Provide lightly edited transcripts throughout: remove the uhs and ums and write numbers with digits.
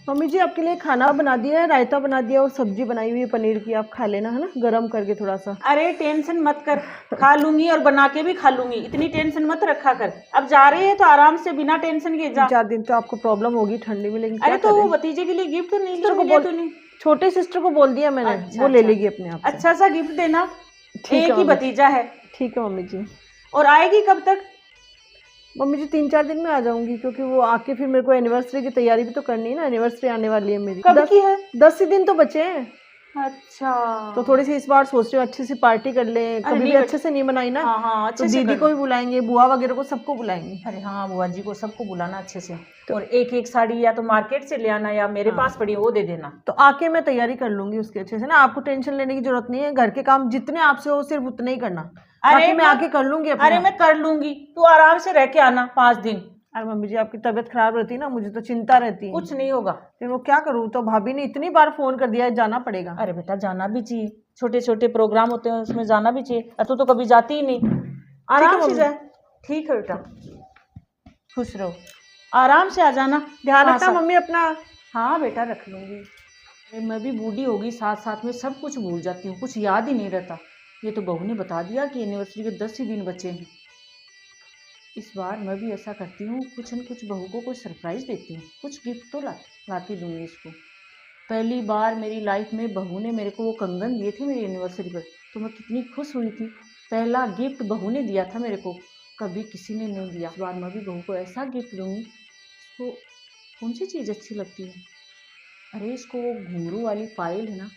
Mummy जी आपके लिए खाना बना दिया है, रायता बना दिया और सब्जी बनाई हुई है पनीर की, आप खा लेना है ना, गरम करके थोड़ा सा। अरे टेंशन मत कर, खा लूंगी और बना के भी खा लूंगी, इतनी टेंशन मत रखा कर। अब जा रही है तो आराम से बिना टेंशन के जा। 4 दिन तो आपको प्रॉब्लम होगी ठंडी में, लेकिन अरे क्या तो वो करें। भतीजे के लिए गिफ्ट तो नहीं सिस्टर को लिया बोल, तूने? छोटे सिस्टर को बोल दिया मैंने, अच्छा, वो ले अच्छा। लेगी अपने आप से। अच्छा सा गिफ्ट देना, ठीक एक है ही मम्मी। भतीजा है। ठीक है मम्मी जी। और आएगी कब तक? मम्मी जी 3-4 दिन में आ जाऊंगी, क्योंकि वो आके फिर मेरे को एनिवर्सरी की तैयारी भी तो करनी है ना, एनिवर्सरी आने वाली है मेरी। कब की है? 10 ही दिन तो बचे हैं। अच्छा, तो थोड़ी सी इस बार सोच रही हूँ अच्छी सी पार्टी कर ले, कभी भी अच्छे से नहीं बनाई ना। हाँ हाँ, तो अच्छे से दीदी कर। को भी बुलाएंगे, बुआ वगैरह को सबको बुलाएंगे। अरे हाँ, बुआ जी को सबको बुलाना अच्छे से। और एक एक साड़ी या तो मार्केट से ले आना या मेरे पास पड़ी है वो दे देना। तो आके मैं तैयारी कर लूंगी उसके अच्छे से ना, आपको टेंशन लेने की जरूरत नहीं है, घर के काम जितने आपसे हो सिर्फ उतने ही करना। अरे मैं आके कर लूंगी अपने अरे आप। मैं कर लूंगी, तू आराम से रह के आना 5 दिन। अरे मम्मी जी आपकी तबीयत खराब रहती है ना, मुझे तो चिंता रहती है। कुछ नहीं होगा। फिर वो क्या करूँ, तो भाभी ने इतनी बार फोन कर दिया है, जाना पड़ेगा। अरे बेटा जाना भी चाहिए, छोटे छोटे प्रोग्राम होते हैं उसमें जाना भी चाहिए। तू तो कभी जाती ही नहीं, आराम से जा। ठीक है बेटा, खुश रहो, आराम से आ जाना। ध्यान रखना मम्मी अपना। हाँ बेटा रख लूंगी। अरे मैं भी बूढ़ी होगी, साथ साथ में सब कुछ भूल जाती हूँ, कुछ याद ही नहीं रहता। ये तो बहू ने बता दिया कि एनिवर्सरी के 10 ही दिन बचे हैं। इस बार मैं भी ऐसा करती हूँ, कुछ न कुछ बहू को कोई सरप्राइज देती हूँ, कुछ गिफ्ट तो लाती दूंगी इसको। पहली बार मेरी लाइफ में बहू ने मेरे को वो कंगन दिए थे मेरी एनिवर्सरी पर, तो मैं कितनी खुश हुई थी। पहला गिफ्ट बहू ने दिया था मेरे को, कभी किसी ने नहीं दिया। इस बार मैं भी बहू को ऐसा गिफ्ट दूंगी। इसको कौन सी चीज़ अच्छी लगती है? अरे इसको वो घुंघरू वाली पायल है ना,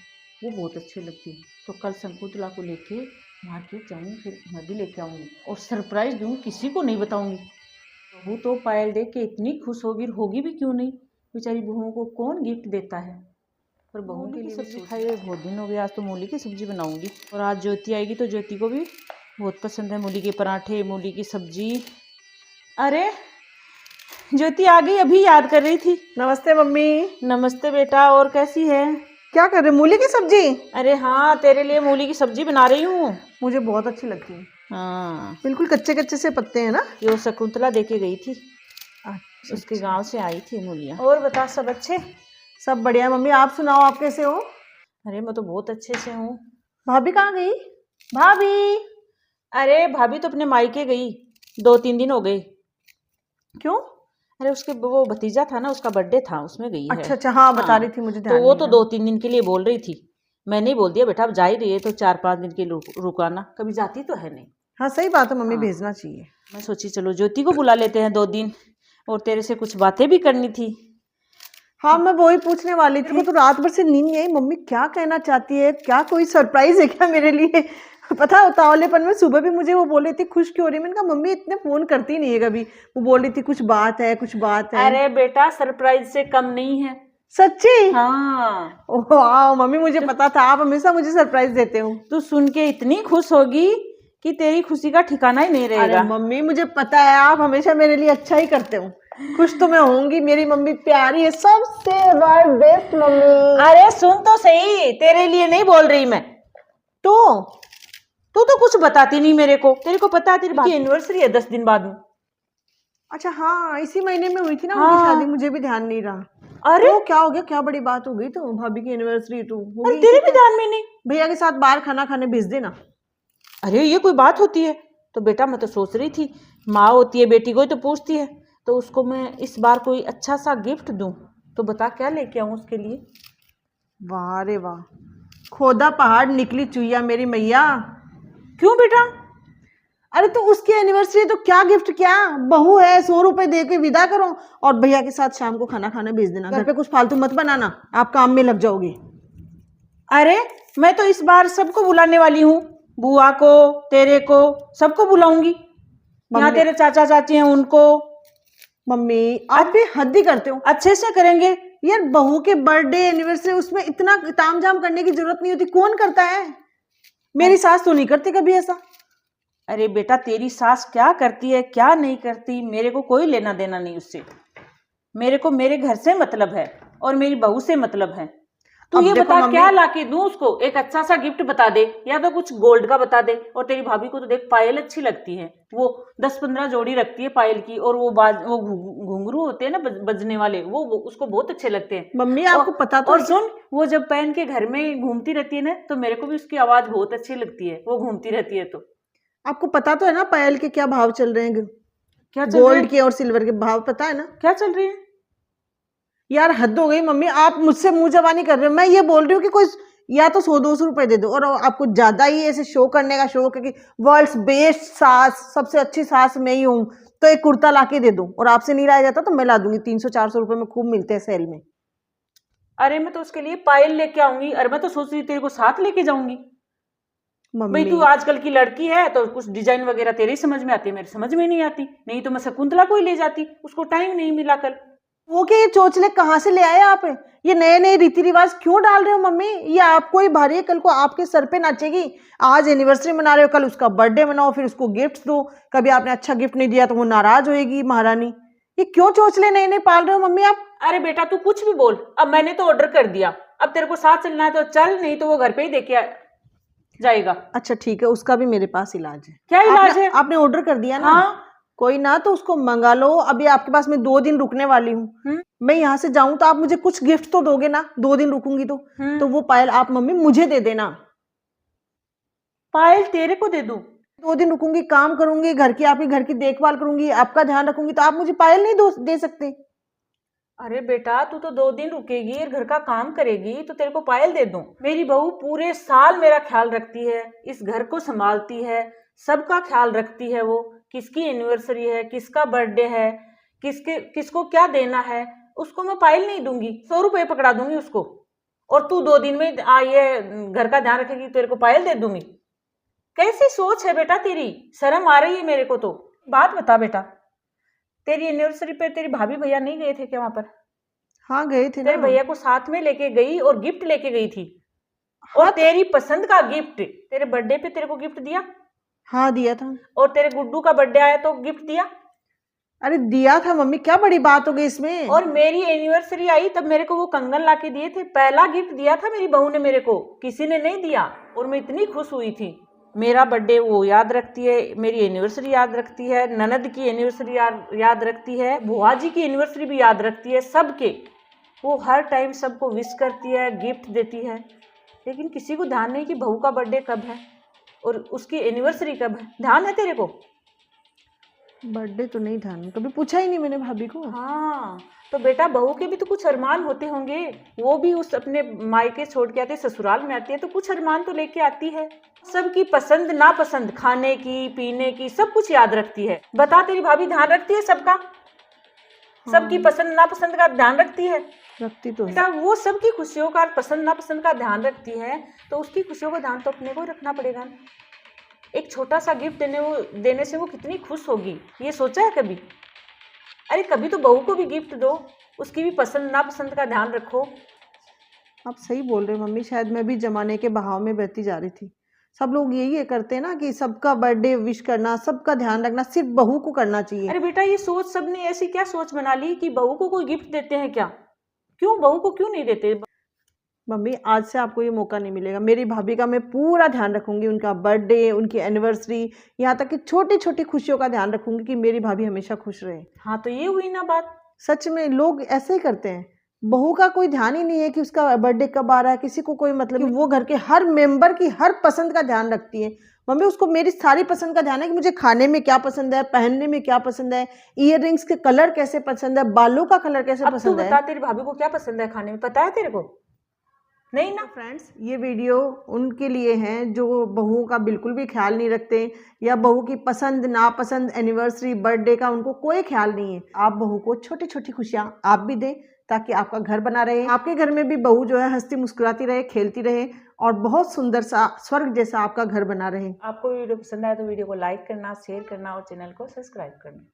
वो बहुत अच्छी लगती है। तो कल शंकुतला को लेके मार्केट जाऊंगी, फिर मैं भी लेके आऊंगी और सरप्राइज दूंगी, किसी को नहीं बताऊंगी। बहू तो पायल देख के इतनी खुश होगी भी क्यों नहीं, बेचारी बहुओं को कौन गिफ्ट देता है। पर बहू के लिए सब्जी खाई हुए बहुत दिन हो गए, आज तो मूली की सब्जी बनाऊंगी। और आज ज्योति आएगी तो ज्योति को भी बहुत पसंद है मूली के पराठे, मूली की सब्जी। अरे ज्योति आ गई, अभी याद कर रही थी। नमस्ते मम्मी। नमस्ते बेटा, और कैसी है? क्या कर रहे, मूली की सब्जी? अरे हाँ, तेरे लिए मूली की सब्जी बना रही हूँ। मुझे बहुत अच्छी लगती है। हाँ, बिल्कुल कच्चे कच्चे से पत्ते हैं ना। ये शकुंतला देके गई थी, उसके गांव से आई थी मूलियाँ। और बता, सब अच्छे? सब बढ़िया है मम्मी, आप सुनाओ, आप कैसे हो? अरे मैं तो बहुत अच्छे से हूँ। भाभी कहाँ गई? भाभी, अरे भाभी तो अपने मायके गई, 2-3 दिन हो गए। क्यों? अरे उसके वो भतीजा था ना, उसका बर्थडे था, उसमें गई है। अच्छा अच्छा, हाँ बता रही थी, मुझे ध्यान तो वो नहीं तो रहा। 2-3 दिन के लिए बोल रही थी। मैंने ही बोल दिया बेटा अब जा ही रही है तो 4-5 दिन के लिए रुकाना, कभी जाती तो है नहीं। हाँ सही बात है मम्मी, भेजना चाहिए। मैं सोची चलो ज्योति को बुला लेते हैं 2 दिन, और तेरे से कुछ बातें भी करनी थी। हाँ मैं वही पूछने वाली थी, तो रात भर से नींद नहीं आई। मम्मी क्या कहना चाहती है, क्या कोई सरप्राइज है क्या मेरे लिए? पता है उतावलेपन में सुबह भी मुझे वो बोल रही थी खुश क्यों हो रही है, मैंने कहा मम्मी इतने फोन करती नहीं है कभी। वो बोल रही थी कुछ बात है, कुछ बात है। अरे बेटा सरप्राइज से कम नहीं है। सच्ची? हाँ। वाह मम्मी, मुझे पता था आप हमेशा मुझे सरप्राइज देते हो। तू सुन के इतनी खुश होगी कि तेरी खुशी का ठिकाना ही नहीं रहेगा। अरे मम्मी मुझे पता है, आप हमेशा मेरे लिए अच्छा ही करते हो। खुश तो मैं होंगी, मेरी मम्मी प्यारी है, सबसे बेस्ट मम्मी। अरे सुन तो सही, तेरे लिए नहीं बोल रही मैं। तू तो कुछ बताती नहीं मेरे को, तेरे को पता है तेरी की एनिवर्सरी है 10 दिन बाद में। अच्छा हाँ, इसी महीने में हुई थी ना उनकी शादी, मुझे भी ध्यान नहीं रहा। अरे तो क्या हो गया, क्या बड़ी बात हो गई? तो भाभी की एनिवर्सरी तो हो गई। तेरे भी ध्यान में नहीं? भैया के साथ बाहर खाना खाने भेज देना। अरे ये कोई बात होती है? तो बेटा मैं तो सोच रही थी, माँ होती है बेटी को ही तो पूछती है, तो उसको मैं इस बार कोई अच्छा सा गिफ्ट दूं, तो बता क्या लेके आऊं उसके लिए। वाह रे वाह, खोदा पहाड़ निकली चुईया मेरी मैया। क्यों बेटा? अरे तो उसकी एनिवर्सरी तो क्या गिफ्ट, क्या बहू है, 100 रुपए दे के विदा करो और भैया के साथ शाम को खाना खाने भेज देना। घर पे कुछ फालतू मत बनाना, आप काम में लग जाओगे। अरे मैं तो इस बार सबको बुलाने वाली हूँ, बुआ को, तेरे को, सबको बुलाऊंगी। यहाँ तेरे चाचा चाची हैं उनको। मम्मी आप भी हद ही करते हो। अच्छे से करेंगे यार, बहू के बर्थडे एनिवर्सरी, उसमें इतना तामझाम करने की जरूरत नहीं होती, कौन करता है? मेरी सास तो नहीं करती कभी ऐसा। अरे बेटा तेरी सास क्या करती है क्या नहीं करती, मेरे को कोई लेना देना नहीं उससे। मेरे को मेरे घर से मतलब है और मेरी बहू से मतलब है। तू अब ये देखो बता मम्मी, क्या लाके दूं उसको, एक अच्छा सा गिफ्ट बता दे या तो कुछ गोल्ड का बता दे। और तेरी भाभी को तो देख पायल अच्छी लगती है, वो 10-15 जोड़ी रखती है पायल की, और वो घुंघरू होते हैं ना बजने वाले, वो उसको बहुत अच्छे लगते हैं। मम्मी आपको पता तो और है सुन, वो जब पहन के घर में घूमती रहती है ना, तो मेरे को भी उसकी आवाज बहुत अच्छी लगती है, वो घूमती रहती है तो। आपको पता तो है ना पायल के क्या भाव चल रहे हैं, क्या चल रहा है? गोल्ड के और सिल्वर के भाव पता है ना? क्या चल रही है? यार हद हो गई मम्मी, आप मुझसे मुंह जबानी कर रहे हो। मैं ये बोल रही हूँ कि कोई या तो 100-200 रुपए दे दो, और आपको ज्यादा ही ऐसे शो करने का शौक है कि वर्ल्ड्स बेस्ट सास, सबसे अच्छी सास मैं ही हूँ, तो एक कुर्ता लाके दे दो। और आपसे नहीं लाया जाता तो मैं ला दूंगी, 300-400 रुपए में खूब मिलते हैं सेल में। अरे मैं तो उसके लिए पायल लेके आऊंगी, अरे मैं तो सोच रही तेरे को साथ लेके जाऊंगी। भाई मम्मी तू आजकल की लड़की है तो कुछ डिजाइन वगैरह तेरे ही समझ में आती है, मेरे समझ में नहीं आती। नहीं तो मैं शकुंतला को ही ले जाती, उसको टाइम नहीं मिला कल। वो क्या, ये चोचले कहाँ से ले आए आप? ये नए नए रीति रिवाज क्यों डाल रहे हो मम्मी? ये आपको ही भारी है, कल को आपके सर पे नाचेगी। आज एनिवर्सरी मना रहे हो, कल उसका बर्थडे मनाओ, फिर उसको गिफ्ट दो। कभी आपने अच्छा गिफ्ट नहीं दिया तो वो नाराज होएगी महारानी। ये क्यों चोचले नए नए पाल रहे हो मम्मी आप? अरे बेटा तू कुछ भी बोल, अब मैंने तो ऑर्डर कर दिया, अब तेरे को साथ चलना है तो चल, नहीं तो वो घर पे ही देके जाएगा। अच्छा ठीक है, उसका भी मेरे पास इलाज है। क्या इलाज है? आपने ऑर्डर कर दिया ना? हाँ। कोई ना, तो उसको मंगा लो। अभी आपके पास मैं 2 दिन रुकने वाली हूँ। मैं यहाँ से जाऊं तो आप मुझे कुछ गिफ्ट तो दोगे ना, 2 दिन रुकूंगी तो वो पायल आप मम्मी मुझे दे देना। पायल तेरे को दे दूं? 2 दिन रुकूंगी, काम करूंगी, घर की आपकी घर की देखभाल करूंगी, आपका ध्यान रखूंगी, तो आप मुझे पायल नहीं दे सकते? अरे बेटा तू तो 2 दिन रुकेगी और घर का काम करेगी तो तेरे को पायल दे दूं? मेरी बहू पूरे साल मेरा ख्याल रखती है, इस घर को संभालती है, सबका ख्याल रखती है। वो किसकी एनिवर्सरी है, किसका बर्थडे है, किसको क्या देना है, उसको मैं पायल नहीं दूंगी, 100 रुपए पकड़ा दूंगी उसको। और तू 2 दिन में ये घर का ध्यान रखेगी, तेरे को पायल दे दूंगी? कैसी सोच है बेटा तेरी, शर्म आ रही है मेरे को तो। बात बता बेटा, तेरी एनिवर्सरी पे तेरी भाभी भैया नहीं गए थे क्या वहां पर? हाँ गए थे तेरे ना। भैया को साथ में लेके गई और गिफ्ट लेके गई थी, और तेरी पसंद का गिफ्ट। तेरे बर्थडे पे तेरे को गिफ्ट दिया, हाँ दिया था। और तेरे गुड्डू का बर्थडे आया तो गिफ्ट दिया। अरे दिया था मम्मी, क्या बड़ी बात हो गई इसमें? और मेरी एनिवर्सरी आई तब मेरे को वो कंगन लाके दिए थे, पहला गिफ्ट दिया था मेरी बहू ने मेरे को, किसी ने नहीं दिया। और मैं इतनी खुश हुई थी। मेरा बर्थडे वो याद रखती है, मेरी एनिवर्सरी याद रखती है, ननद की एनिवर्सरी याद रखती है, बुआ जी की एनिवर्सरी भी याद रखती है, सबके। वो हर टाइम सबको विश करती है, गिफ्ट देती है। लेकिन किसी को ध्यान नहीं कि बहू का बर्थडे कब है और उसकी एनिवर्सरी कब है। ध्यान है तेरे को? बर्थडे तो नहीं ध्यान, कभी पूछा ही नहीं मैंने भाभी को। हाँ, तो बेटा बहू के भी तो कुछ अरमान होते होंगे। वो भी उस अपने मायके छोड़ के आती है, ससुराल में आती है तो कुछ अरमान तो लेके आती है। सबकी पसंद नापसंद, खाने की पीने की, सब कुछ याद रखती है। बता, तेरी भाभी ध्यान रखती है सबका? सबकी पसंद नापसंद का ध्यान रखती है? रखती तो है। बेटा वो सबकी खुशियों का, पसंद नापसंद का ध्यान रखती है, तो उसकी खुशियों का ध्यान तो अपने को रखना पड़ेगा ना। एक छोटा सा गिफ्ट देने से वो कितनी खुश होगी, ये सोचा है कभी? अरे कभी तो बहू को भी गिफ्ट दो, उसकी भी पसंद नापसंद का ध्यान रखो। आप सही बोल रहे हो मम्मी, शायद मैं भी जमाने के बहाव में बहती जा रही थी। सब लोग यही करते हैं ना कि सबका बर्थडे विश करना, सबका ध्यान रखना सिर्फ बहू को करना चाहिए। अरे बेटा ये सोच, सबने ऐसी क्या सोच बना ली कि बहू को कोई गिफ्ट देते हैं क्या? क्यों बहू को क्यों नहीं देते? मम्मी आज से आपको ये मौका नहीं मिलेगा। मेरी भाभी का मैं पूरा ध्यान रखूंगी, उनका बर्थडे, उनकी एनिवर्सरी, यहाँ तक कि छोटी छोटी खुशियों का ध्यान रखूंगी कि मेरी भाभी हमेशा खुश रहे। हाँ तो ये हुई ना बात। सच में लोग ऐसे ही करते हैं, बहू का कोई ध्यान ही नहीं है कि उसका बर्थडे कब आ रहा है, किसी को कोई मतलब नहीं। वो घर के हर मेंबर की हर पसंद का ध्यान रखती है। मम्मी उसको मेरी सारी पसंद का ध्यान है कि मुझे खाने में क्या पसंद है, पहनने में क्या पसंद है, ईयररिंग्स के कलर कैसे पसंद है, बालों का कलर कैसे अब तू पसंद है। बता, तेरी भाभी को क्या पसंद है खाने में, पता है तेरे को? नहीं ना। फ्रेंड्स ये वीडियो उनके लिए हैं जो बहुओं का बिल्कुल भी ख्याल नहीं रखते, या बहू की पसंद नापसंद, एनिवर्सरी, बर्थडे का उनको कोई ख्याल नहीं है। आप बहू को छोटी छोटी खुशियां आप भी दें ताकि आपका घर बना रहे, आपके घर में भी बहू जो है हंसती मुस्कुराती रहे, खेलती रहे, और बहुत सुंदर सा स्वर्ग जैसा आपका घर बना रहे। आपको वीडियो पसंद आया तो वीडियो को लाइक करना, शेयर करना और चैनल को सब्सक्राइब करना।